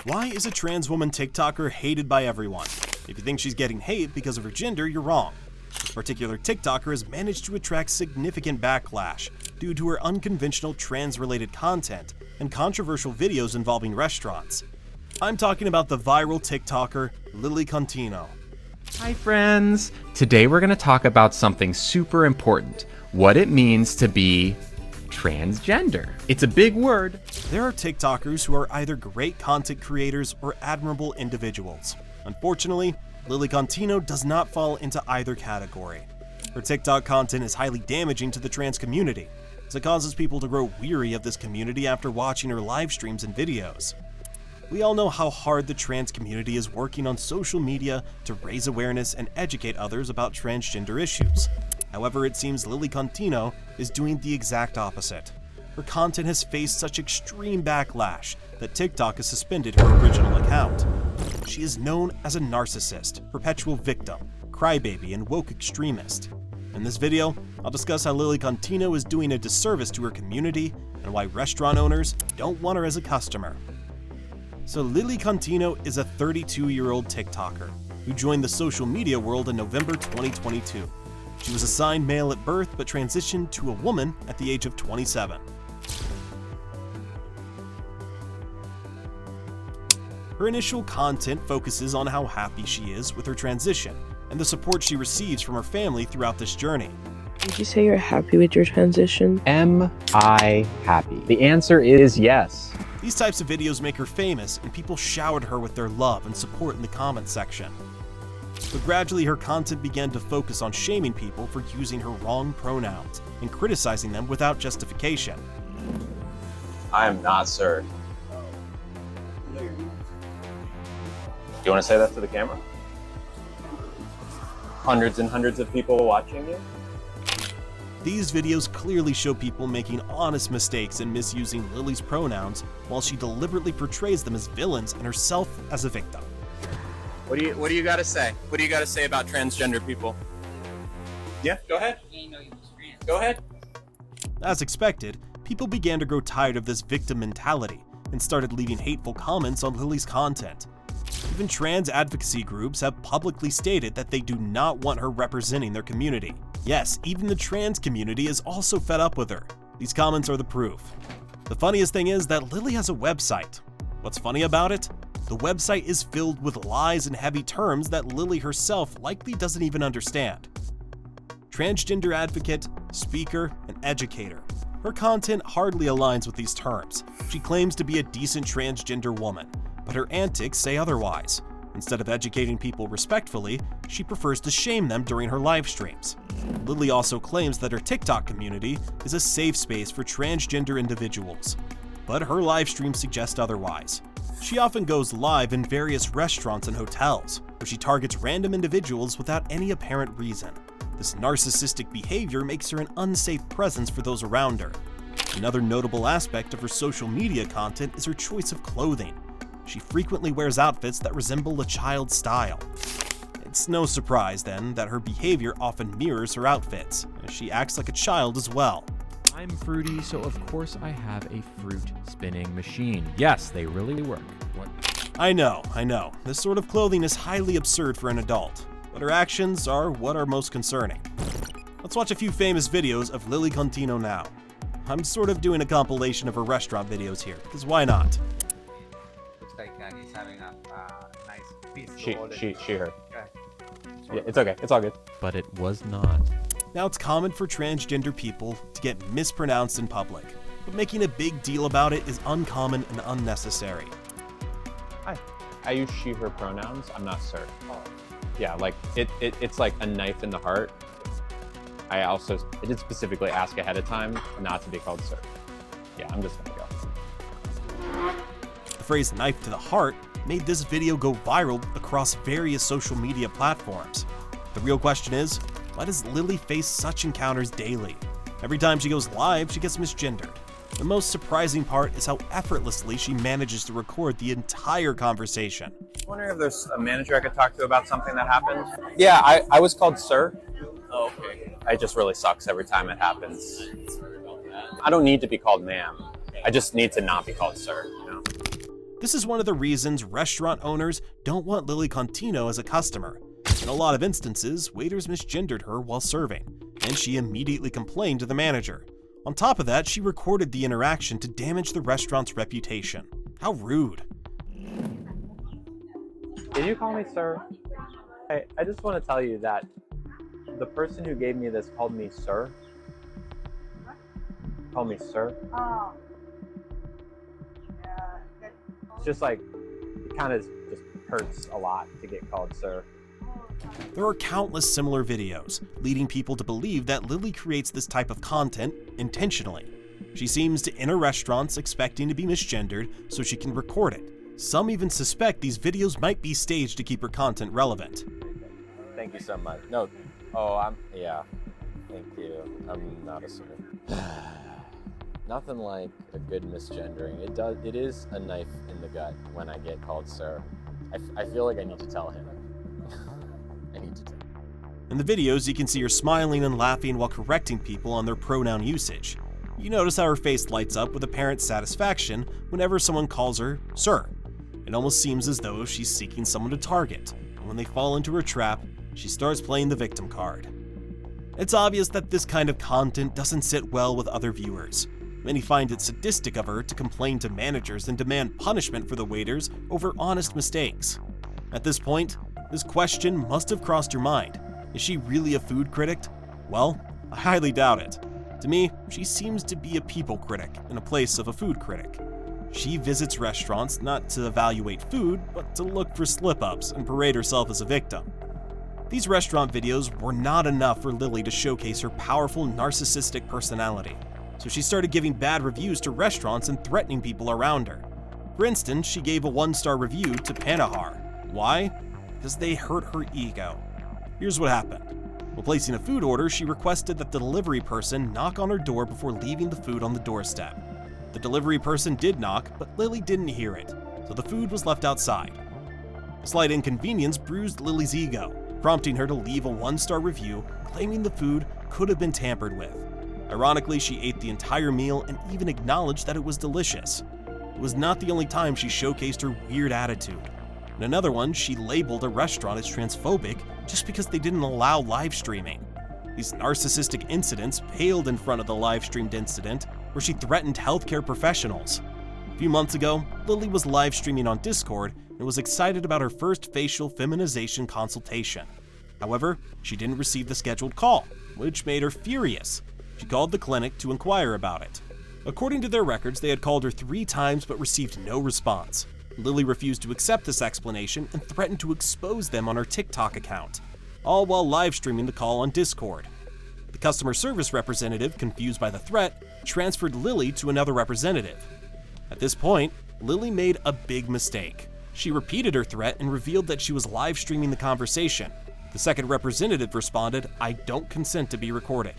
Why is a trans woman TikToker hated by everyone? If you think she's getting hate because of her gender, you're wrong. This particular TikToker has managed to attract significant backlash due to her unconventional trans-related content and controversial videos involving restaurants. I'm talking about the viral TikToker, Lily Cantino. Hi friends! Today we're going to talk about something super important, what it means to be transgender. It's a big word. There are TikTokers who are either great content creators or admirable individuals. Unfortunately, Lily Cantino does not fall into either category. Her TikTok content is highly damaging to the trans community, as it causes people to grow weary of this community after watching her live streams and videos. We all know how hard the trans community is working on social media to raise awareness and educate others about transgender issues. However, it seems Lily Cantino is doing the exact opposite. Her content has faced such extreme backlash that TikTok has suspended her original account. She is known as a narcissist, perpetual victim, crybaby, and woke extremist. In this video, I'll discuss how Lily Cantino is doing a disservice to her community and why restaurant owners don't want her as a customer. So Lily Cantino is a 32-year-old TikToker who joined the social media world in November 2022. She was assigned male at birth but transitioned to a woman at the age of 27. Her initial content focuses on how happy she is with her transition and the support she receives from her family throughout this journey. Would you say you're happy with your transition? Am I happy? The answer is yes. These types of videos make her famous, and people showered her with their love and support in the comments section. But gradually her content began to focus on shaming people for using her wrong pronouns and criticizing them without justification. I am not sir. Do you want to say that to the camera? Hundreds and hundreds of people watching you? These videos clearly show people making honest mistakes and misusing Lily's pronouns while she deliberately portrays them as villains and herself as a victim. What do you got to say? What do you got to say about transgender people? Yeah, go ahead. Go ahead. As expected, people began to grow tired of this victim mentality and started leaving hateful comments on Lily's content. Even trans advocacy groups have publicly stated that they do not want her representing their community. Yes, even the trans community is also fed up with her. These comments are the proof. The funniest thing is that Lily has a website. What's funny about it? The website is filled with lies and heavy terms that Lily herself likely doesn't even understand. Transgender advocate, speaker, and educator. Her content hardly aligns with these terms. She claims to be a decent transgender woman, but her antics say otherwise. Instead of educating people respectfully, she prefers to shame them during her live streams. Lily also claims that her TikTok community is a safe space for transgender individuals, but her live streams suggest otherwise. She often goes live in various restaurants and hotels, where she targets random individuals without any apparent reason. This narcissistic behavior makes her an unsafe presence for those around her. Another notable aspect of her social media content is her choice of clothing. She frequently wears outfits that resemble a child's style. It's no surprise, then, that her behavior often mirrors her outfits, as she acts like a child as well. I'm fruity, so of course I have a fruit spinning machine. Yes, they really work. What? I know. This sort of clothing is highly absurd for an adult, but her actions are what are most concerning. Let's watch a few famous videos of Lily Cantino now. I'm sort of doing a compilation of her restaurant videos here, because why not? Looks like he's having a nice piece. She heard. Yeah, it's okay. It's all good. But it was not. Now, it's common for transgender people to get mispronounced in public, but making a big deal about it is uncommon and unnecessary. Hi. I use she, her pronouns. I'm not sir. Yeah, like it's like a knife in the heart. I did specifically ask ahead of time not to be called sir. Yeah, I'm just gonna go. The phrase knife to the heart made this video go viral across various social media platforms. The real question is, why does Lily face such encounters daily? Every time she goes live, she gets misgendered. The most surprising part is how effortlessly she manages to record the entire conversation. I'm wondering if there's a manager I could talk to about something that happened. Yeah, I was called sir. Oh, okay. It just really sucks every time it happens. I don't need to be called ma'am. I just need to not be called sir, you know? This is one of the reasons restaurant owners don't want Lily Cantino as a customer. In a lot of instances, waiters misgendered her while serving, and she immediately complained to the manager. On top of that, she recorded the interaction to damage the restaurant's reputation. How rude. Did you call me sir? Hey, I just want to tell you that the person who gave me this called me sir. Called me sir. Oh. Yeah. It's just like, it kind of just hurts a lot to get called sir. There are countless similar videos, leading people to believe that Lily creates this type of content intentionally. She seems to enter restaurants expecting to be misgendered so she can record it. Some even suspect these videos might be staged to keep her content relevant. Thank you so much. No, yeah. Thank you. I'm not a sir. Nothing like a good misgendering. It is a knife in the gut when I get called sir. I feel like I need to tell him. I need to tell him. In the videos, you can see her smiling and laughing while correcting people on their pronoun usage. You notice how her face lights up with apparent satisfaction whenever someone calls her sir. It almost seems as though she's seeking someone to target, and when they fall into her trap, she starts playing the victim card. It's obvious that this kind of content doesn't sit well with other viewers. Many find it sadistic of her to complain to managers and demand punishment for the waiters over honest mistakes. At this point, this question must have crossed your mind. Is she really a food critic? Well, I highly doubt it. To me, she seems to be a people critic in a place of a food critic. She visits restaurants not to evaluate food, but to look for slip-ups and parade herself as a victim. These restaurant videos were not enough for Lily to showcase her powerful narcissistic personality, so she started giving bad reviews to restaurants and threatening people around her. For instance, she gave a 1-star review to Panahar. Why? Because they hurt her ego. Here's what happened. While placing a food order, she requested that the delivery person knock on her door before leaving the food on the doorstep. The delivery person did knock, but Lily didn't hear it, so the food was left outside. A slight inconvenience bruised Lily's ego, prompting her to leave a 1-star review claiming the food could have been tampered with. Ironically, she ate the entire meal and even acknowledged that it was delicious. It was not the only time she showcased her weird attitude. In another one, she labeled a restaurant as transphobic just because they didn't allow live streaming. These narcissistic incidents paled in front of the live-streamed incident where she threatened healthcare professionals. A few months ago, Lily was live streaming on Discord and was excited about her first facial feminization consultation. However, she didn't receive the scheduled call, which made her furious. She called the clinic to inquire about it. According to their records, they had called her 3 times but received no response. Lily refused to accept this explanation and threatened to expose them on her TikTok account, all while live streaming the call on Discord. The customer service representative, confused by the threat, transferred Lily to another representative. At this point, Lily made a big mistake. She repeated her threat and revealed that she was live streaming the conversation. The second representative responded, "I don't consent to be recorded."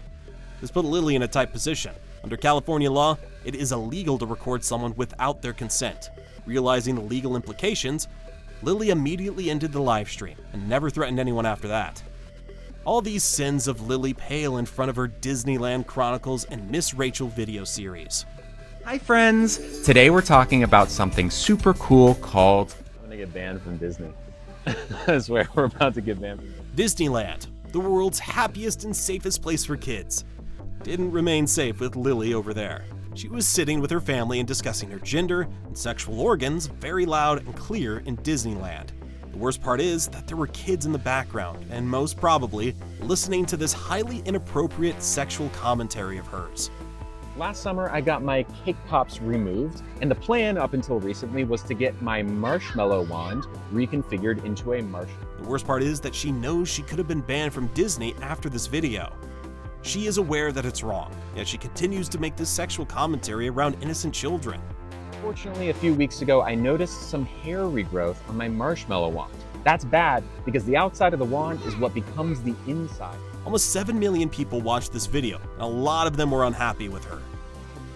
This put Lily in a tight position. Under California law, it is illegal to record someone without their consent. Realizing the legal implications, Lily immediately ended the live stream and never threatened anyone after that. All these sins of Lily pale in front of her Disneyland Chronicles and Miss Rachel video series. Hi friends! Today we're talking about something super cool called... I'm gonna get banned from Disney. I swear we're about to get banned from Disneyland, the world's happiest and safest place for kids. Didn't remain safe with Lily over there. She was sitting with her family and discussing her gender and sexual organs very loud and clear in Disneyland. The worst part is that there were kids in the background and most probably listening to this highly inappropriate sexual commentary of hers. Last summer, I got my cake pops removed, and the plan up until recently was to get my marshmallow wand reconfigured into a marshmallow. The worst part is that she knows she could have been banned from Disney after this video. She is aware that it's wrong, yet she continues to make this sexual commentary around innocent children. Fortunately, a few weeks ago, I noticed some hair regrowth on my marshmallow wand. That's bad because the outside of the wand is what becomes the inside. Almost 7 million people watched this video, and a lot of them were unhappy with her.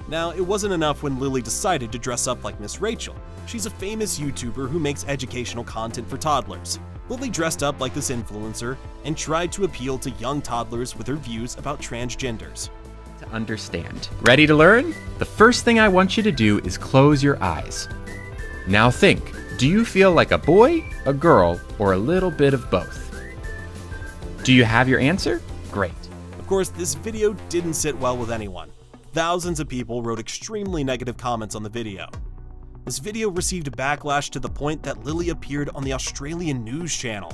Now, it wasn't enough when Lily decided to dress up like Miss Rachel. She's a famous YouTuber who makes educational content for toddlers. Lily dressed up like this influencer and tried to appeal to young toddlers with her views about transgenders. To understand. Ready to learn? The first thing I want you to do is close your eyes. Now think, do you feel like a boy, a girl, or a little bit of both? Do you have your answer? Great. Of course, this video didn't sit well with anyone. Thousands of people wrote extremely negative comments on the video. This video received a backlash to the point that Lily appeared on the Australian news channel.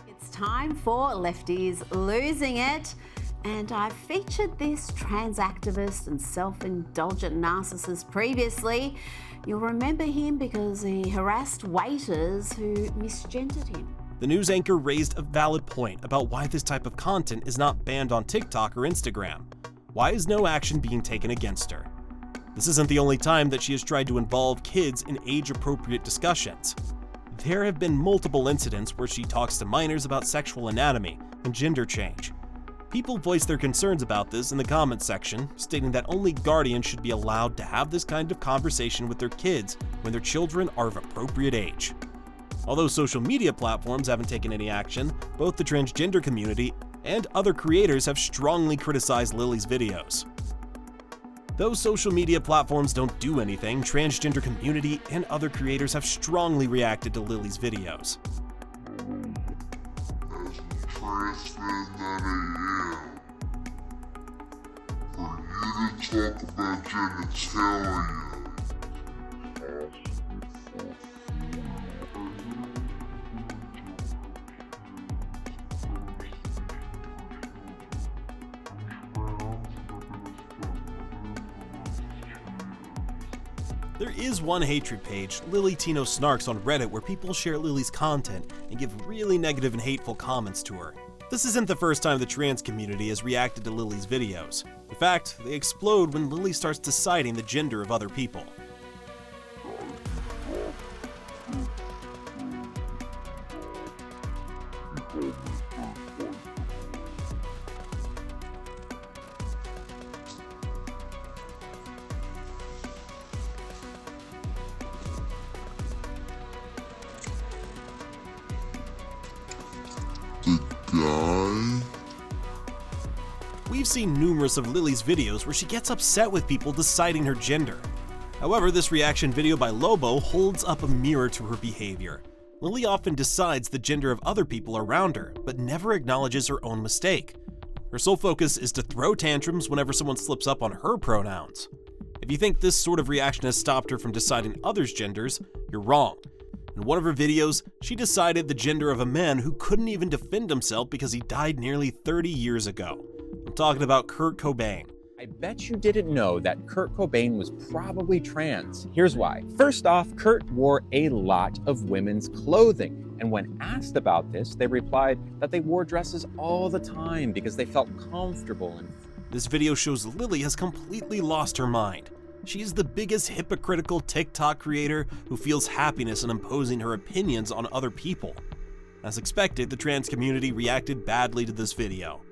It's time for Lefties Losing It, and I've featured this trans activist and self-indulgent narcissist previously. You'll remember him because he harassed waiters who misgendered him. The news anchor raised a valid point about why this type of content is not banned on TikTok or Instagram. Why is no action being taken against her? This isn't the only time that she has tried to involve kids in age-appropriate discussions. There have been multiple incidents where she talks to minors about sexual anatomy and gender change. People voice their concerns about this in the comments section, stating that only guardians should be allowed to have this kind of conversation with their kids when their children are of appropriate age. Although social media platforms haven't taken any action, both the transgender community and other creators have strongly criticized Lily's videos. Though social media platforms don't do anything, transgender community and other creators have strongly reacted to Lily's videos. Talk about genitalia. There is one hatred page, Lily Tino Snarks on Reddit, where people share Lily's content and give really negative and hateful comments to her. This isn't the first time the trans community has reacted to Lily's videos. In fact, they explode when Lily starts deciding the gender of other people. We've seen numerous of Lily's videos where she gets upset with people deciding her gender. However, this reaction video by Lobo holds up a mirror to her behavior. Lily often decides the gender of other people around her, but never acknowledges her own mistake. Her sole focus is to throw tantrums whenever someone slips up on her pronouns. If you think this sort of reaction has stopped her from deciding others' genders, you're wrong. In one of her videos, she decided the gender of a man who couldn't even defend himself because he died nearly 30 years ago. I'm talking about Kurt Cobain. I bet you didn't know that Kurt Cobain was probably trans. Here's why. First off, Kurt wore a lot of women's clothing, and when asked about this, they replied that they wore dresses all the time because they felt comfortable and This video shows Lily has completely lost her mind. She is the biggest hypocritical TikTok creator who feels happiness in imposing her opinions on other people. As expected, the trans community reacted badly to this video.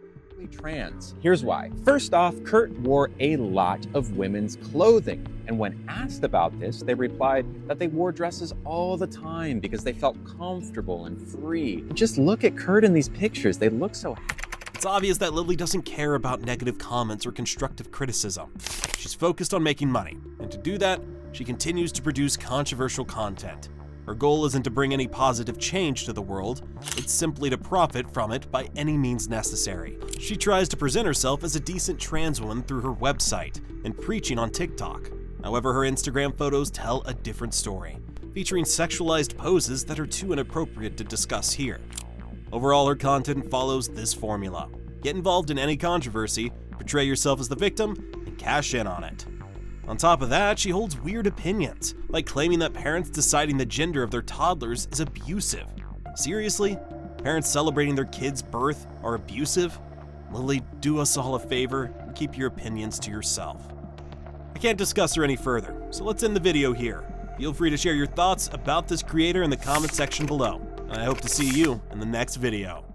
Trans. Here's why. First off, Kurt wore a lot of women's clothing, and when asked about this, they replied that they wore dresses all the time because they felt comfortable and free. Just look at Kurt in these pictures. They look so happy. It's obvious that Lily doesn't care about negative comments or constructive criticism. She's focused on making money, and to do that, she continues to produce controversial content. Her goal isn't to bring any positive change to the world, it's simply to profit from it by any means necessary. She tries to present herself as a decent trans woman through her website and preaching on TikTok. However, her Instagram photos tell a different story, featuring sexualized poses that are too inappropriate to discuss here. Overall, her content follows this formula. Get involved in any controversy, portray yourself as the victim, and cash in on it. On top of that, she holds weird opinions, like claiming that parents deciding the gender of their toddlers is abusive. Seriously? Parents celebrating their kids' birth are abusive? Lily, do us all a favor and keep your opinions to yourself. I can't discuss her any further, so let's end the video here. Feel free to share your thoughts about this creator in the comment section below, and I hope to see you in the next video.